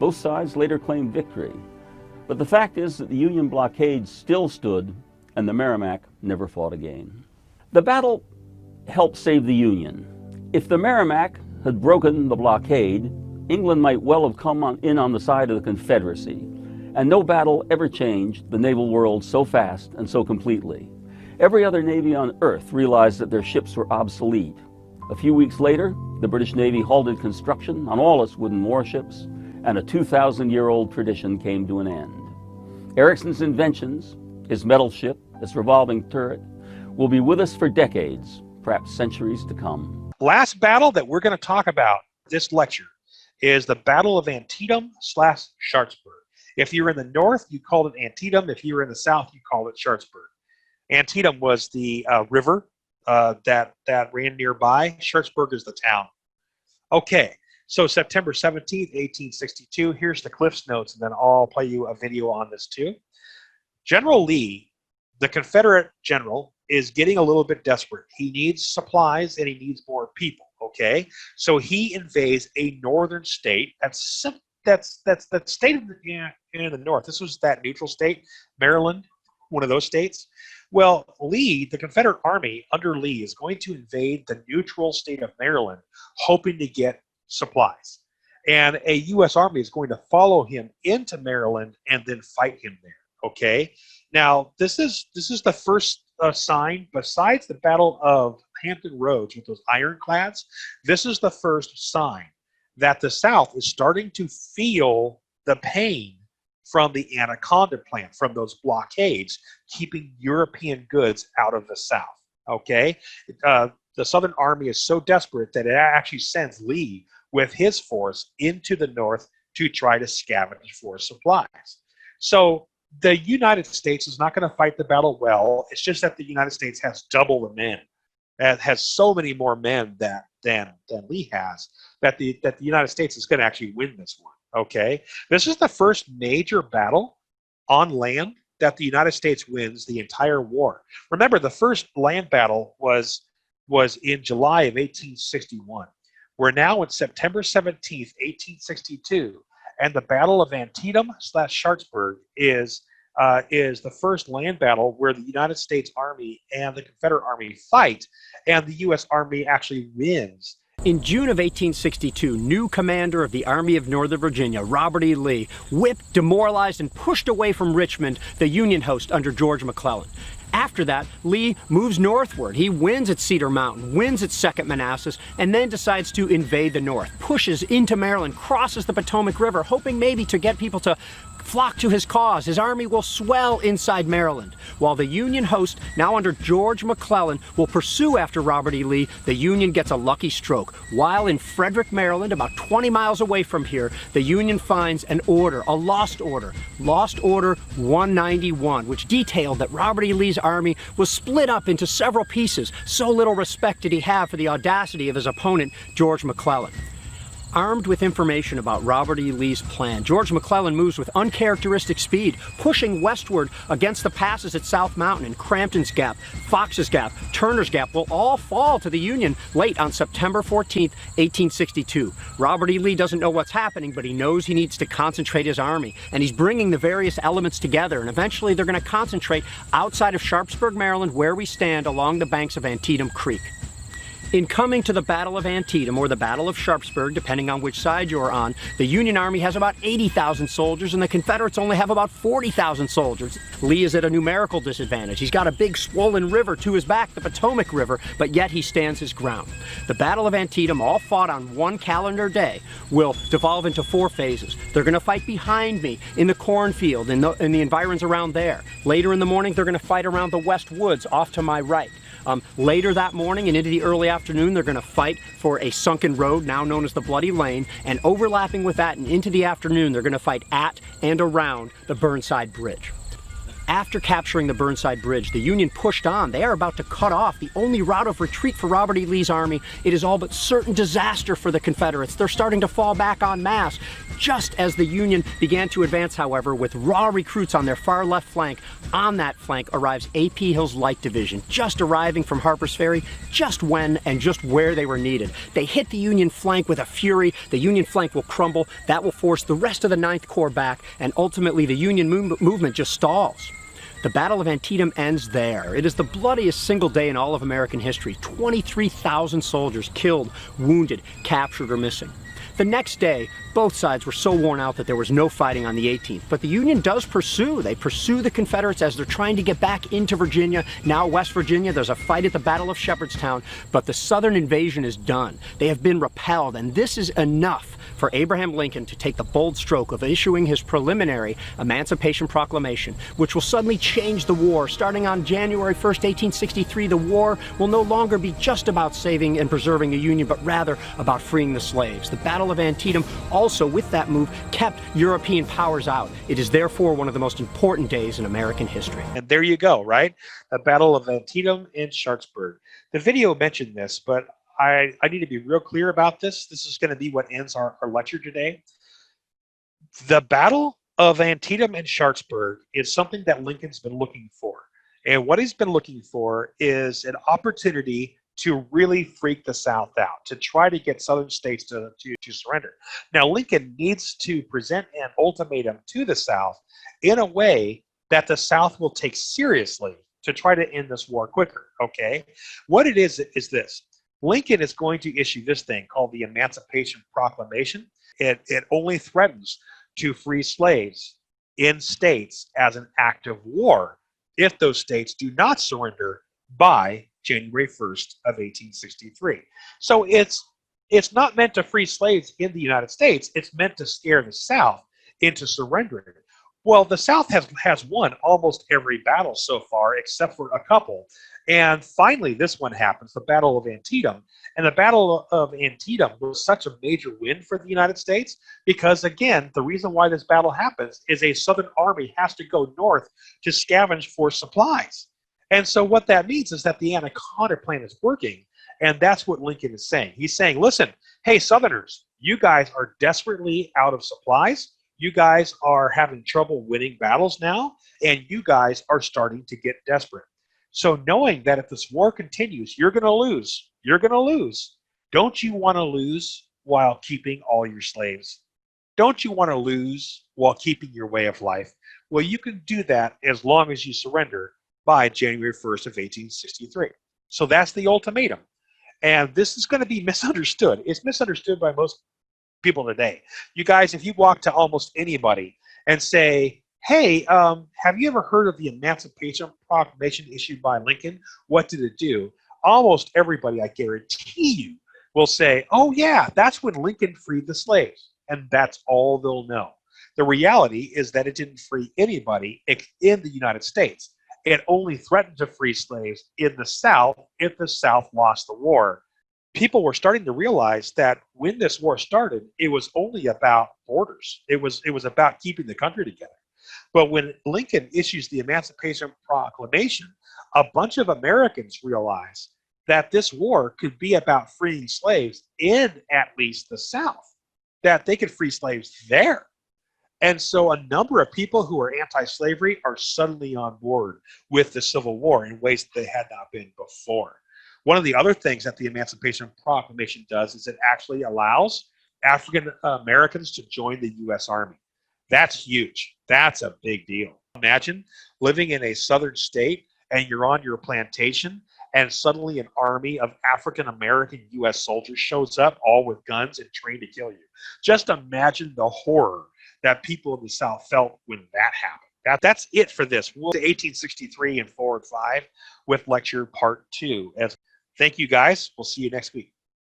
Speaker 2: Both sides later claimed victory. But the fact is that the Union blockade still stood, and the Merrimac never fought again. The battle helped save the Union. If the Merrimac had broken the blockade, England might well have come in on the side of the Confederacy. And no battle ever changed the naval world so fast and so completely. Every other navy on Earth realized that their ships were obsolete. A few weeks later, the British Navy halted construction on all its wooden warships, and a 2,000-year-old tradition came to an end. Ericsson's inventions, his metal ship, its revolving turret, will be with us for decades, perhaps centuries to come.
Speaker 1: Last battle that we're going to talk about this lecture is the Battle of Antietam/Sharpsburg. If you're in the north, you called it Antietam. If you were in the south, you called it Sharpsburg. Antietam was the river that ran nearby. Sharpsburg is the town. Okay, so September 17th, 1862. Here's the Cliff's Notes, and then I'll play you a video on this too. General Lee, the Confederate general, is getting a little bit desperate. He needs supplies and he needs more people. Okay, so he invades a northern state that's state in the north. This was that neutral state, Maryland, one of those states. Well, Lee, the Confederate Army under Lee, is going to invade the neutral state of Maryland, hoping to get supplies. And a U.S. Army is going to follow him into Maryland and then fight him there. Okay. Now, this is the first sign, besides the Battle of Hampton Roads with those ironclads. This is the first sign that the South is starting to feel the pain from the Anaconda Plan, from those blockades, keeping European goods out of the South. Okay, the Southern Army is so desperate that it actually sends Lee with his force into the North to try to scavenge for supplies. So the United States is not going to fight the battle well. It's just that the United States has double the men. It has so many more men than Lee has, that the United States is going to actually win this one. Okay, this is the first major battle on land that the United States wins the entire war. Remember, the first land battle was in July of 1861. We're now in September 17th, 1862, and the Battle of Antietam/Sharpsburg is the first land battle where the United States Army and the Confederate Army fight, and the U.S. Army actually wins.
Speaker 3: In June of 1862, new commander of the Army of Northern Virginia, Robert E. Lee, whipped, demoralized, and pushed away from Richmond, the Union host under George McClellan. After that, Lee moves northward. He wins at Cedar Mountain, wins at Second Manassas, and then decides to invade the north, pushes into Maryland, crosses the Potomac River, hoping maybe to get people to flock to his cause. His army will swell inside Maryland. While the Union host, now under George McClellan, will pursue after Robert E. Lee, the Union gets a lucky stroke. While in Frederick, Maryland, about 20 miles away from here, the Union finds an order, a lost order Order 191, which detailed that Robert E. Lee's army was split up into several pieces. So little respect did he have for the audacity of his opponent, George McClellan. Armed with information about Robert E. Lee's plan, George McClellan moves with uncharacteristic speed, pushing westward against the passes at South Mountain and Crampton's Gap, Fox's Gap, Turner's Gap will all fall to the Union late on September 14th, 1862. Robert E. Lee doesn't know what's happening, but he knows he needs to concentrate his army, and he's bringing the various elements together, and eventually they're going to concentrate outside of Sharpsburg, Maryland, where we stand along the banks of Antietam Creek. In coming to the Battle of Antietam, or the Battle of Sharpsburg, depending on which side you're on, the Union Army has about 80,000 soldiers and the Confederates only have about 40,000 soldiers. Lee is at a numerical disadvantage. He's got a big swollen river to his back, the Potomac River, but yet he stands his ground. The Battle of Antietam, all fought on one calendar day, will devolve into 4 phases. They're going to fight behind me in the cornfield, in the environs around there. Later in the morning, they're going to fight around the West Woods off to my right. Later that morning and into the early afternoon, they're going to fight for a sunken road, now known as the Bloody Lane, and overlapping with that and into the afternoon, they're going to fight at and around the Burnside Bridge. After capturing the Burnside Bridge, the Union pushed on. They are about to cut off the only route of retreat for Robert E. Lee's army. It is all but certain disaster for the Confederates. They're starting to fall back en masse. Just as the Union began to advance, however, with raw recruits on their far left flank, on that flank arrives A.P. Hill's Light Division, just arriving from Harper's Ferry, just when and just where they were needed. They hit the Union flank with a fury. The Union flank will crumble. That will force the rest of the Ninth Corps back, and ultimately the Union movement just stalls. The Battle of Antietam ends there. It is the bloodiest single day in all of American history. 23,000 soldiers killed, wounded, captured, or missing. The next day, both sides were so worn out that there was no fighting on the 18th. But the Union does pursue. They pursue the Confederates as they're trying to get back into Virginia. Now West Virginia, there's a fight at the Battle of Shepherdstown, but the Southern invasion is done. They have been repelled, and this is enough for Abraham Lincoln to take the bold stroke of issuing his preliminary Emancipation Proclamation, which will suddenly change the war. Starting on January 1st, 1863, the war will no longer be just about saving and preserving the Union, but rather about freeing the slaves. The Battle of Antietam also, with that move, kept European powers out. It is therefore one of the most important days in American history.
Speaker 1: And there you go, right? The Battle of Antietam and Sharpsburg. The video mentioned this, but I need to be real clear about this. This is going to be what ends our lecture today. The Battle of Antietam and Sharpsburg is something that Lincoln's been looking for. And what he's been looking for is an opportunity to really freak the South out, to try to get Southern states to surrender. Now, Lincoln needs to present an ultimatum to the South in a way that the South will take seriously to try to end this war quicker, okay? What it is this. Lincoln is going to issue this thing called the Emancipation Proclamation. It only threatens to free slaves in states as an act of war if those states do not surrender by January 1st of 1863. So it's not meant to free slaves in the United States. It's meant to scare the South into surrendering. Well, the South has won almost every battle so far, except for a couple. And finally, this one happens, the Battle of Antietam. And the Battle of Antietam was such a major win for the United States because, again, the reason why this battle happens is a Southern army has to go north to scavenge for supplies. And so what that means is that the Anaconda Plan is working, and that's what Lincoln is saying. He's saying, listen, hey, Southerners, you guys are desperately out of supplies. You guys are having trouble winning battles now, and you guys are starting to get desperate. So knowing that if this war continues, you're going to lose. You're going to lose. Don't you want to lose while keeping all your slaves? Don't you want to lose while keeping your way of life? Well, you can do that as long as you surrender by January 1st of 1863. So that's the ultimatum. And this is going to be misunderstood. It's misunderstood by most people today. You guys, if you walk to almost anybody and say, hey, have you ever heard of the Emancipation Proclamation issued by Lincoln? What did it do? Almost everybody, I guarantee you, will say, oh yeah, that's when Lincoln freed the slaves. And that's all they'll know. The reality is that it didn't free anybody in the United States. It only threatened to free slaves in the South if the South lost the war. People were starting to realize that when this war started, it was only about borders. It was about keeping the country together. But when Lincoln issues the Emancipation Proclamation, a bunch of Americans realize that this war could be about freeing slaves in at least the South, that they could free slaves there. And so a number of people who are anti-slavery are suddenly on board with the Civil War in ways that they had not been before. One of the other things that the Emancipation Proclamation does is it actually allows African Americans to join the U.S. Army. That's huge. That's a big deal. Imagine living in a southern state and you're on your plantation and suddenly an army of African American U.S. soldiers shows up, all with guns and trained to kill you. Just imagine the horror that people in the South felt when that happened. That's it for this. We'll to 1863 and 4 and 5 with lecture part 2. Thank you, guys. We'll see you next week.